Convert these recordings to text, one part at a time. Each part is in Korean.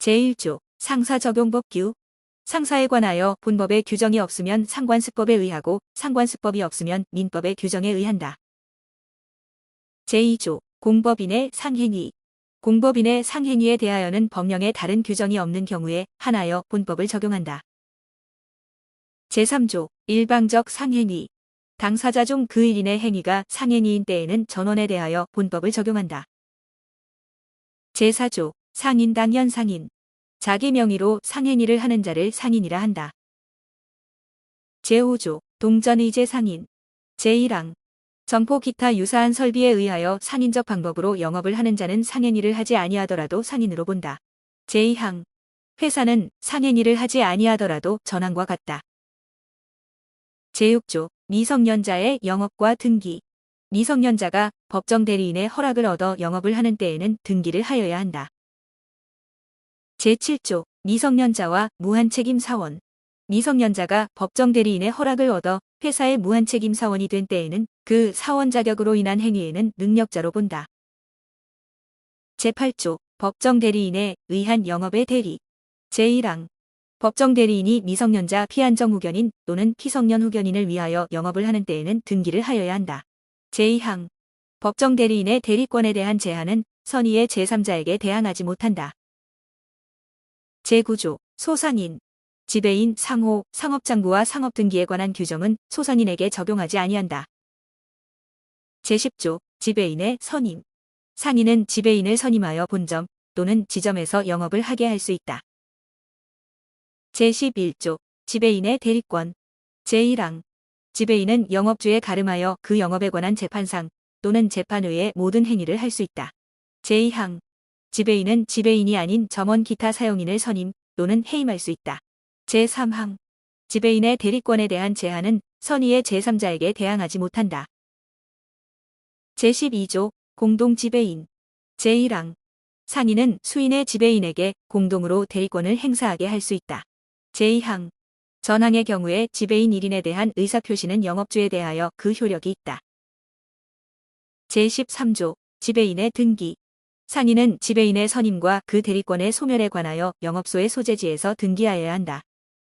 제1조 상사적용법규. 상사에 관하여 본법에 규정이 없으면 상관습법에 의하고 상관습법이 없으면 민법의 규정에 의한다. 제2조 공법인의 상행위. 공법인의 상행위에 대하여는 법령에 다른 규정이 없는 경우에 한하여 본법을 적용한다. 제3조 일방적 상행위. 당사자 중 그 1인의 행위가 상행위인 때에는 전원에 대하여 본법을 적용한다. 제4조 상인당연 상인. 자기 명의로 상행위를 하는 자를 상인이라 한다. 제5조 동전의제 상인. 제1항 점포 기타 유사한 설비에 의하여 상인적 방법으로 영업을 하는 자는 상행위를 하지 아니하더라도 상인으로 본다. 제2항 회사는 상행위를 하지 아니하더라도 전항과 같다. 제6조 미성년자의 영업과 등기. 미성년자가 법정 대리인의 허락을 얻어 영업을 하는 때에는 등기를 하여야 한다. 제7조 미성년자와 무한책임 사원. 미성년자가 법정 대리인의 허락을 얻어 회사의 무한책임 사원이 된 때에는 그 사원 자격으로 인한 행위에는 능력자로 본다. 제8조 법정 대리인에 의한 영업의 대리. 제1항 법정 대리인이 미성년자 피한정 후견인 또는 피성년 후견인을 위하여 영업을 하는 때에는 등기를 하여야 한다. 제2항 법정 대리인의 대리권에 대한 제한은 선의의 제3자에게 대항하지 못한다. 제9조 소상인. 지배인, 상호, 상업장부와 상업등기에 관한 규정은 소상인에게 적용하지 아니한다. 제10조 지배인의 선임. 상인은 지배인을 선임하여 본점 또는 지점에서 영업을 하게 할 수 있다. 제11조 지배인의 대리권. 제1항 지배인은 영업주에 가름하여 그 영업에 관한 재판상 또는 재판외의 모든 행위를 할 수 있다. 제2항 지배인은 지배인이 아닌 점원 기타 사용인을 선임 또는 해임할 수 있다. 제3항 지배인의 대리권에 대한 제한은 선의의 제3자에게 대항하지 못한다. 제12조 공동지배인. 제1항 상인은 수인의 지배인에게 공동으로 대리권을 행사하게 할 수 있다. 제2항 전항의 경우에 지배인 1인에 대한 의사표시는 영업주에 대하여 그 효력이 있다. 제13조 지배인의 등기. 상인은 지배인의 선임과 그 대리권의 소멸에 관하여 영업소의 소재지에서 등기하여야 한다.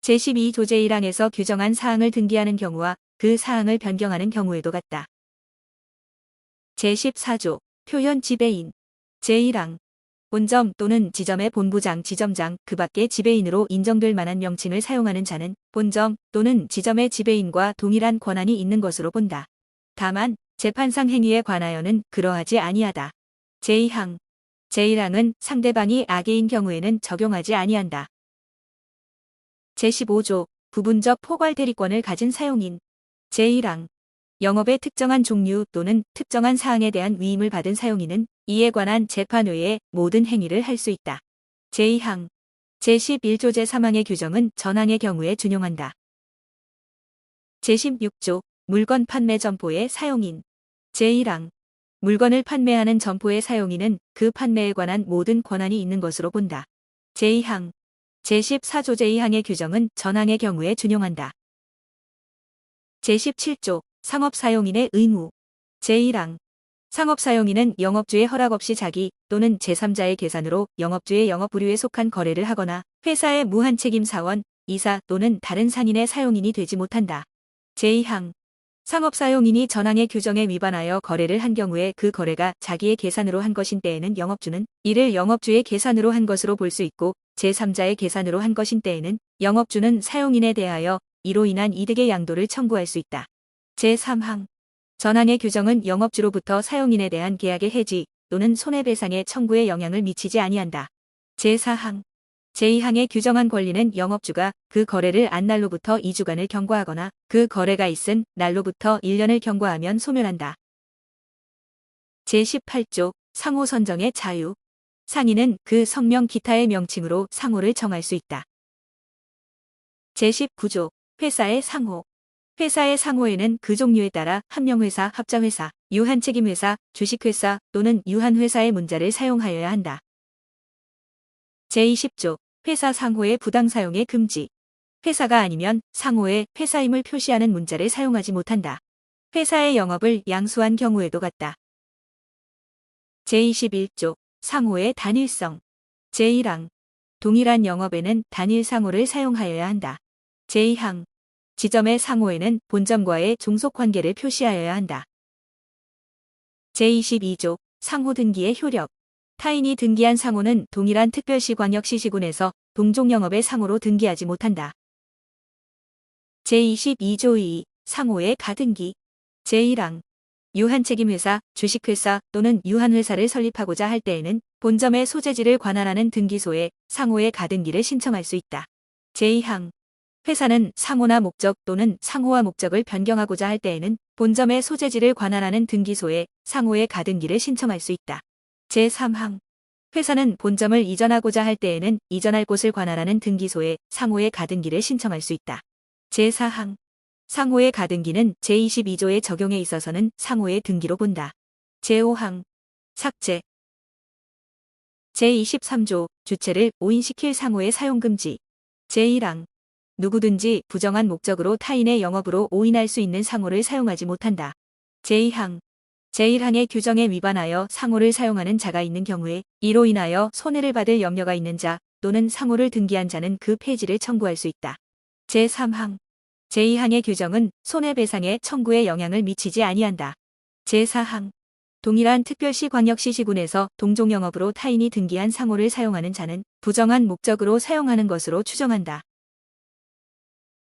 제12조 제1항에서 규정한 사항을 등기하는 경우와 그 사항을 변경하는 경우에도 같다. 제14조 표현 지배인. 제1항 본점 또는 지점의 본부장, 지점장, 그 밖의 지배인으로 인정될 만한 명칭을 사용하는 자는 본점 또는 지점의 지배인과 동일한 권한이 있는 것으로 본다. 다만 재판상 행위에 관하여는 그러하지 아니하다. 제2항 제1항은 상대방이 악의인 경우에는 적용하지 아니한다. 제15조 부분적 포괄 대리권을 가진 사용인. 제1항 영업의 특정한 종류 또는 특정한 사항에 대한 위임을 받은 사용인은 이에 관한 재판 외의 모든 행위를 할 수 있다. 제2항 제11조 제3항의 규정은 전항의 경우에 준용한다. 제16조 물건 판매 점포의 사용인. 제1항 물건을 판매하는 점포의 사용인은 그 판매에 관한 모든 권한이 있는 것으로 본다. 제2항 제14조 제2항의 규정은 전항의 경우에 준용한다. 제17조 상업사용인의 의무. 제1항 상업사용인은 영업주의 허락 없이 자기 또는 제3자의 계산으로 영업주의 영업부류에 속한 거래를 하거나 회사의 무한책임 사원, 이사 또는 다른 상인의 사용인이 되지 못한다. 제2항 상업사용인이 전항의 규정에 위반하여 거래를 한 경우에 그 거래가 자기의 계산으로 한 것인 때에는 영업주는 이를 영업주의 계산으로 한 것으로 볼 수 있고 제3자의 계산으로 한 것인 때에는 영업주는 사용인에 대하여 이로 인한 이득의 양도를 청구할 수 있다. 제3항 전항의 규정은 영업주로부터 사용인에 대한 계약의 해지 또는 손해배상의 청구에 영향을 미치지 아니한다. 제4항 제2항에 규정한 권리는 영업주가 그 거래를 한 날로부터 2주간을 경과하거나 그 거래가 있은 날로부터 1년을 경과하면 소멸한다. 제18조 상호 선정의 자유. 상인은 그 성명 기타의 명칭으로 상호를 정할 수 있다. 제19조 회사의 상호. 회사의 상호에는 그 종류에 따라 한명회사, 합자회사, 유한책임회사, 주식회사 또는 유한회사의 문자를 사용하여야 한다. 제20조 회사 상호의 부당 사용의 금지. 회사가 아니면 상호에 회사임을 표시하는 문자를 사용하지 못한다. 회사의 영업을 양수한 경우에도 같다. 제21조 상호의 단일성. 제1항 동일한 영업에는 단일 상호를 사용하여야 한다. 제2항. 지점의 상호에는 본점과의 종속관계를 표시하여야 한다. 제22조. 상호 등기의 효력. 타인이 등기한 상호는 동일한 특별시 광역시 시군에서 동종영업의 상호로 등기하지 못한다. 제22조 2. 상호의 가등기. 제1항. 유한책임회사, 주식회사 또는 유한회사를 설립하고자 할 때에는 본점의 소재지를 관할하는 등기소에 상호의 가등기를 신청할 수 있다. 제2항. 회사는 상호나 목적 또는 상호와 목적을 변경하고자 할 때에는 본점의 소재지를 관할하는 등기소에 상호의 가등기를 신청할 수 있다. 제3항. 회사는 본점을 이전하고자 할 때에는 이전할 곳을 관할하는 등기소에 상호의 가등기를 신청할 수 있다. 제4항. 상호의 가등기는 제22조의 적용에 있어서는 상호의 등기로 본다. 제5항. 삭제. 제23조. 주체를 오인시킬 상호의 사용 금지. 제1항. 누구든지 부정한 목적으로 타인의 영업으로 오인할 수 있는 상호를 사용하지 못한다. 제2항. 제1항의 규정에 위반하여 상호를 사용하는 자가 있는 경우에 이로 인하여 손해를 받을 염려가 있는 자 또는 상호를 등기한 자는 그 폐지를 청구할 수 있다. 제3항. 제2항의 규정은 손해배상의 청구에 영향을 미치지 아니한다. 제4항. 동일한 특별시 광역시 시군에서 동종영업으로 타인이 등기한 상호를 사용하는 자는 부정한 목적으로 사용하는 것으로 추정한다.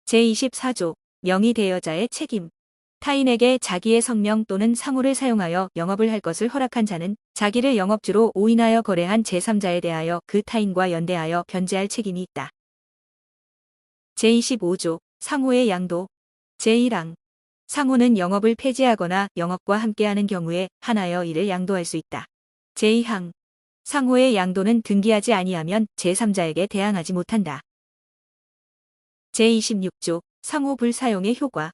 제24조. 명의대여자의 책임. 타인에게 자기의 성명 또는 상호를 사용하여 영업을 할 것을 허락한 자는 자기를 영업주로 오인하여 거래한 제3자에 대하여 그 타인과 연대하여 변제할 책임이 있다. 제25조. 상호의 양도. 제1항. 상호는 영업을 폐지하거나 영업과 함께하는 경우에 한하여 이를 양도할 수 있다. 제2항. 상호의 양도는 등기하지 아니하면 제3자에게 대항하지 못한다. 제26조. 상호 불사용의 효과.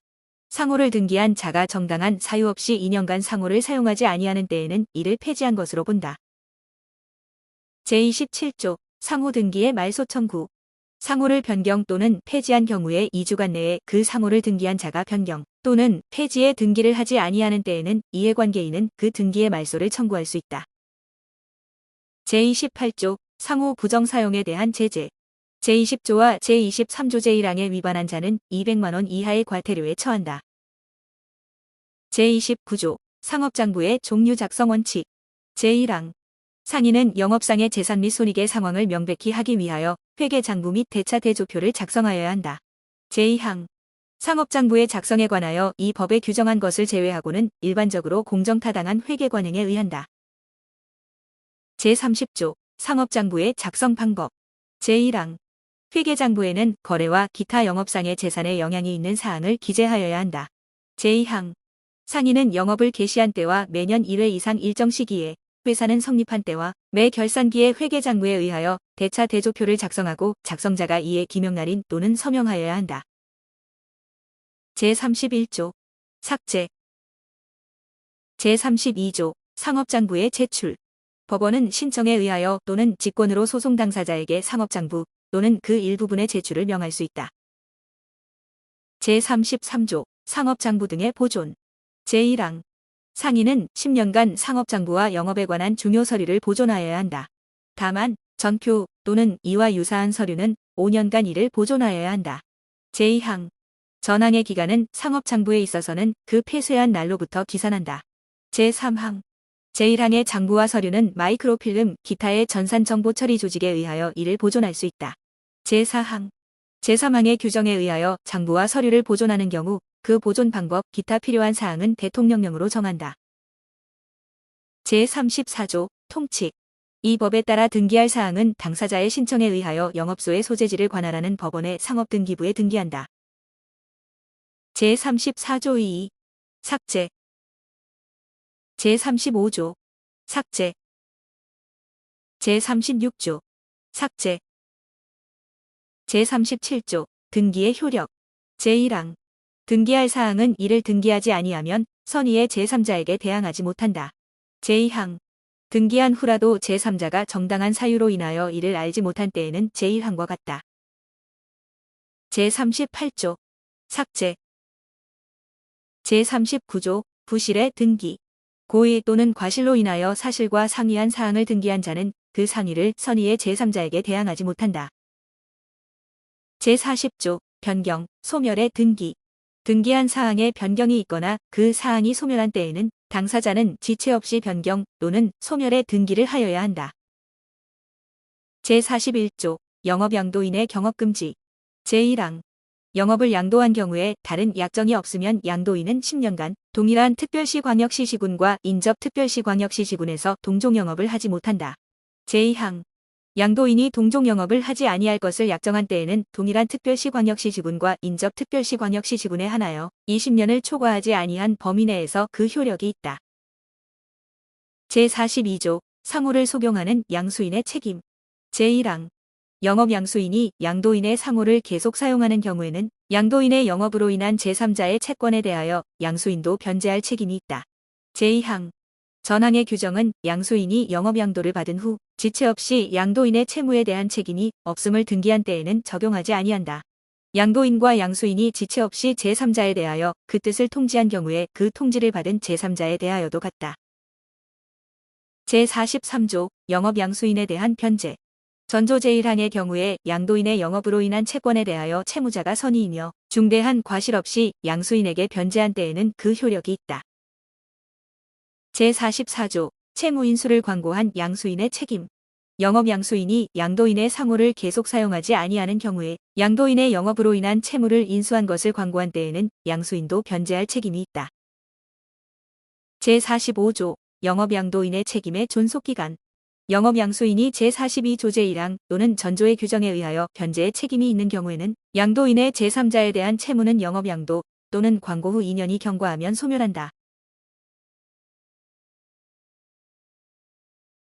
상호를 등기한 자가 정당한 사유 없이 2년간 상호를 사용하지 아니하는 때에는 이를 폐지한 것으로 본다. 제27조. 상호 등기의 말소 청구. 상호를 변경 또는 폐지한 경우에 2주간 내에 그 상호를 등기한 자가 변경 또는 폐지의 등기를 하지 아니하는 때에는 이해관계인은 그 등기의 말소를 청구할 수 있다. 제28조. 상호 부정 사용에 대한 제재. 제20조와 제23조 제1항에 위반한 자는 200만 원 이하의 과태료에 처한다. 제29조. 상업장부의 종류 작성 원칙. 제1항. 상인은 영업상의 재산 및 손익의 상황을 명백히 하기 위하여 회계장부 및 대차 대조표를 작성하여야 한다. 제2항. 상업장부의 작성에 관하여 이 법에 규정한 것을 제외하고는 일반적으로 공정타당한 회계관행에 의한다. 제30조. 상업장부의 작성 방법. 제1항. 회계장부에는 거래와 기타 영업상의 재산에 영향이 있는 사항을 기재하여야 한다. 제2항. 상인은 영업을 개시한 때와 매년 1회 이상 일정 시기에 회사는 성립한 때와 매 결산기의 회계장부에 의하여 대차 대조표를 작성하고 작성자가 이에 기명날인 또는 서명하여야 한다. 제31조. 삭제. 제32조. 상업장부의 제출. 법원은 신청에 의하여 또는 직권으로 소송 당사자에게 상업장부 또는 그 일부분의 제출을 명할 수 있다. 제33조. 상업장부 등의 보존. 제1항. 상인은 10년간 상업장부와 영업에 관한 중요 서류를 보존하여야 한다. 다만 전표 또는 이와 유사한 서류는 5년간 이를 보존하여야 한다. 제2항. 전항의 기간은 상업장부에 있어서는 그 폐쇄한 날로부터 기산한다. 제3항. 제1항의 장부와 서류는 마이크로필름 기타의 전산정보 처리 조직에 의하여 이를 보존할 수 있다. 제4항. 제3항의 규정에 의하여 장부와 서류를 보존하는 경우 그 보존 방법 기타 필요한 사항은 대통령령으로 정한다. 제34조. 통칙. 이 법에 따라 등기할 사항은 당사자의 신청에 의하여 영업소의 소재지를 관할하는 법원의 상업등기부에 등기한다. 제34조 2. 삭제. 제35조. 삭제. 제36조. 삭제. 제37조. 등기의 효력. 제1항. 등기할 사항은 이를 등기하지 아니하면 선의의 제3자에게 대항하지 못한다. 제2항. 등기한 후라도 제3자가 정당한 사유로 인하여 이를 알지 못한 때에는 제1항과 같다. 제38조. 삭제. 제39조. 부실의 등기. 고의 또는 과실로 인하여 사실과 상이한 사항을 등기한 자는 그 상의를 선의의 제3자에게 대항하지 못한다. 제40조 변경, 소멸의 등기. 등기한 사항에 변경이 있거나 그 사항이 소멸한 때에는 당사자는 지체 없이 변경 또는 소멸의 등기를 하여야 한다. 제41조 영업양도인의 경업금지. 제1항 영업을 양도한 경우에 다른 약정이 없으면 양도인은 10년간 동일한 특별시광역시 시군과 인접특별시광역시 시군에서 동종영업을 하지 못한다. 제2항 양도인이 동종영업을 하지 아니할 것을 약정한 때에는 동일한 특별시광역시 지군과 인접특별시광역시 지군에 한하여 20년을 초과하지 아니한 범위 내에서 그 효력이 있다. 제42조 상호를 속용하는 양수인의 책임. 제1항 영업양수인이 양도인의 상호를 계속 사용하는 경우에는 양도인의 영업으로 인한 제3자의 채권에 대하여 양수인도 변제할 책임이 있다. 제2항 전항의 규정은 양수인이 영업양도를 받은 후 지체 없이 양도인의 채무에 대한 책임이 없음을 등기한 때에는 적용하지 아니한다. 양도인과 양수인이 지체 없이 제3자에 대하여 그 뜻을 통지한 경우에 그 통지를 받은 제3자에 대하여도 같다. 제43조 영업양수인에 대한 변제. 전조 제1항의 경우에 양도인의 영업으로 인한 채권에 대하여 채무자가 선의이며 중대한 과실 없이 양수인에게 변제한 때에는 그 효력이 있다. 제44조 채무인수를 광고한 양수인의 책임. 영업양수인이 양도인의 상호를 계속 사용하지 아니하는 경우에 양도인의 영업으로 인한 채무를 인수한 것을 광고한 때에는 양수인도 변제할 책임이 있다. 제45조 영업양도인의 책임의 존속기간. 영업양수인이 제42조 제1항 또는 전조의 규정에 의하여 변제의 책임이 있는 경우에는 양도인의 제3자에 대한 채무는 영업양도 또는 광고 후 2년이 경과하면 소멸한다.